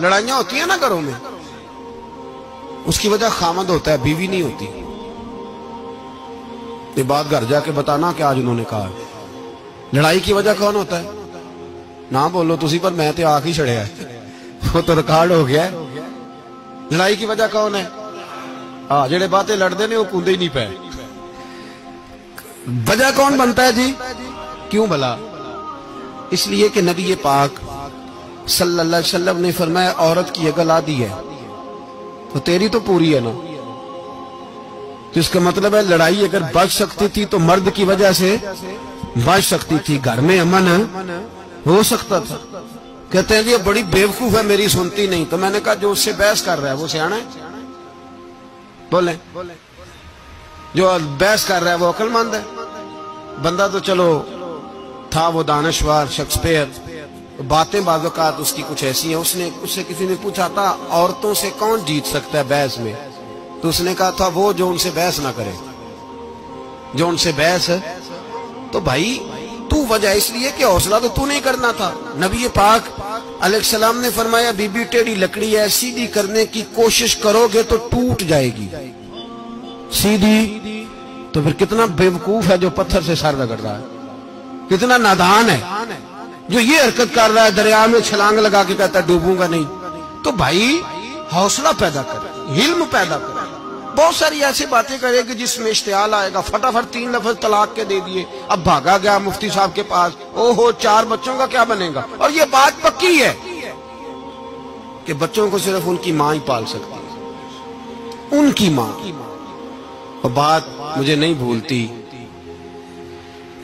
लड़ाइयां होती है ना घरों में, उसकी वजह खामद होता है, बीवी नहीं होती। ये बात घर जाके बताना कि आज उन्होंने कहा। लड़ाई की वजह कौन होता है? ना बोलो तुसी, पर मैं तो आख ही छड़िया है, वो तो रिकॉर्ड हो गया है। लड़ाई की वजह कौन है? हाँ, जेड़े बातें लड़ते ने वो कूदे ही नहीं पे। वजह कौन बनता है जी? क्यों भला? इसलिए कि नबी पाक सल्लल्लाहु अलैहि वसल्लम ने फरमाया औरत की अकल आधी है तो तेरी तो पूरी है ना। तो इसका मतलब है लड़ाई अगर बच सकती थी तो मर्द की वजह से बच सकती थी, घर में अमन हो सकता था। कहते हैं ये बड़ी बेवकूफ है, मेरी सुनती नहीं। तो मैंने कहा जो उससे बहस कर रहा है वो सियाना है? बोले जो बहस कर रहा है वो अक्लमंद है? बंदा तो चलो था वो दानश्वर शेक्सपियर, बातें बाज़-औक़ात उसकी कुछ ऐसी हैं। उससे किसी ने पूछा था औरतों से कौन जीत सकता है बहस में, तो उसने कहा था वो जो उनसे बहस ना करे, जो उनसे बहस है। तो भाई तू वजह इसलिए कि हौसला तो तू नहीं करना था। नबी पाक अलैहिस्सलाम ने फरमाया बीबी टेढ़ी लकड़ी है, सीधी करने की कोशिश करोगे तो टूट जाएगी। सीधी तो फिर कितना बेवकूफ है जो पत्थर से सर रगड़ रहा है, कितना नादान है जो ये हरकत कर रहा है, दरिया में छलांग लगा के कहता है डूबूंगा नहीं। तो भाई हौसला पैदा कर, हिल्म पैदा कर। बहुत सारी ऐसी बातें करेगी जिसमें इश्तियाल आएगा, फटाफट 3 लफ्ज तलाक के दे दिए, अब भागा गया मुफ्ती साहब के पास, ओहो 4 बच्चों का क्या बनेगा। और ये बात पक्की है कि बच्चों को सिर्फ उनकी मां ही पाल सकती है, उनकी मां। और बात मुझे नहीं भूलती,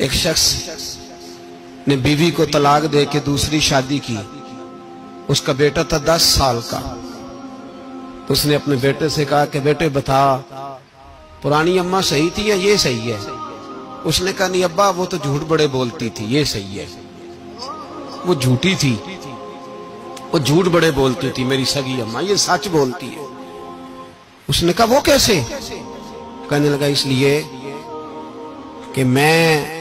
एक शख्स ने बीवी को तलाक दे के दूसरी शादी की। उसका बेटा था 10 साल का। तो उसने अपने बेटे से कहा कि बेटे बता पुरानी अम्मा सही थी या ये सही है? उसने कहा नहीं अब्बा वो तो झूठ बड़े बोलती थी, ये सही है। वो झूठी थी, वो झूठ बड़े बोलती थी मेरी सगी अम्मा, ये सच बोलती है। उसने कहा वो कैसे? कहने लगा इसलिए कि मैं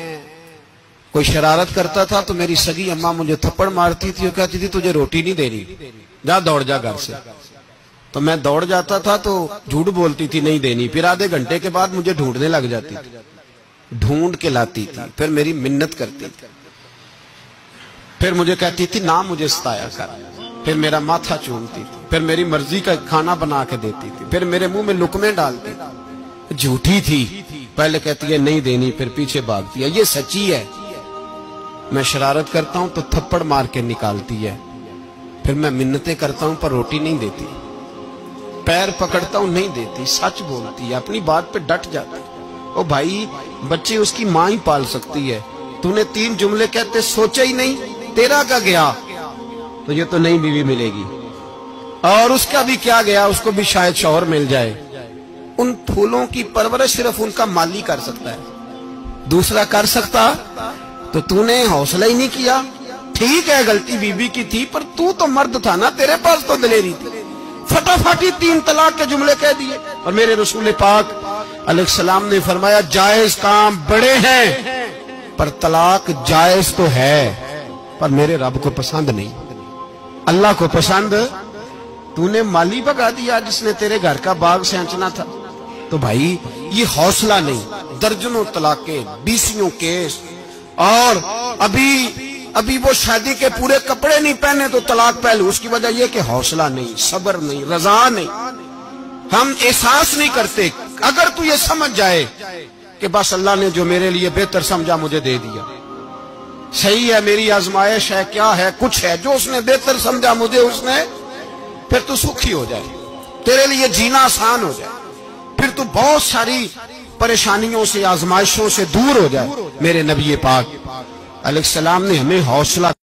कोई शरारत करता था तो मेरी सगी अम्मा मुझे थप्पड़ मारती थी और कहती थी तुझे रोटी नहीं दे रही, जा दौड़ जा घर से। तो मैं दौड़ जाता था तो झूठ बोलती थी नहीं देनी, फिर आधे घंटे के बाद मुझे ढूंढने लग जाती थी, ढूंढ के लाती थी, फिर मेरी मिन्नत करती थी, फिर मुझे कहती थी ना मुझे सताया कर, फिर मेरा माथा चूमती थी, फिर मेरी मर्जी का खाना बना के देती थी, फिर मेरे मुंह में लुकमे डालती थी। झूठी थी, पहले कहती है नहीं देनी, फिर पीछे भागती है। ये सच्ची है, मैं शरारत करता हूं तो थप्पड़ मार के निकालती है, फिर मैं मिन्नतें करता हूं पर रोटी नहीं देती, पैर पकड़ता हूं नहीं देती, सच बोलती है, अपनी बात पे डट जाती है। ओ भाई बच्चे उसकी मां ही पाल सकती है। तूने 3 जुमले कहते सोचा ही नहीं, तेरा क्या गया? तो ये तो नई बीवी मिलेगी, और उसका भी क्या गया, उसको भी शायद शौहर मिल जाए। उन फूलों की परवरिश सिर्फ उनका माली कर सकता है, दूसरा कर सकता? तो तूने हौसला ही नहीं किया। ठीक है गलती बीबी की थी, पर तू तो मर्द था ना, तेरे पास तो दिलेरी थी। फटाफट ही 3 तलाक के जुमले कह दिए। और मेरे रसूल पाक अलैहिस्सलाम ने फरमाया जायज काम बड़े हैं पर तलाक जायज तो है, पर मेरे रब को पसंद नहीं, अल्लाह को पसंद। तूने माली भगा दिया जिसने तेरे घर का बाग सेंचना था। तो भाई ये हौसला नहीं, दर्जनों तलाके, 20 केस, और अभी वो शादी के पूरे कपड़े नहीं पहने तो तलाक पहले। उसकी वजह यह कि हौसला नहीं, सब्र नहीं, रजा नहीं, हम एहसास नहीं करते। अगर तू ये समझ जाए कि बस अल्लाह ने जो मेरे लिए बेहतर समझा मुझे दे दिया, सही है, मेरी आजमाइश है, क्या है, कुछ है जो उसने बेहतर समझा मुझे, उसने, फिर तू सुखी हो जाए, तेरे लिए जीना आसान हो जाए, फिर तू बहुत सारी परेशानियों से, आजमाइशों से दूर हो जाए। मेरे नबी पाक अलैहिस्सलाम ने हमें हौसला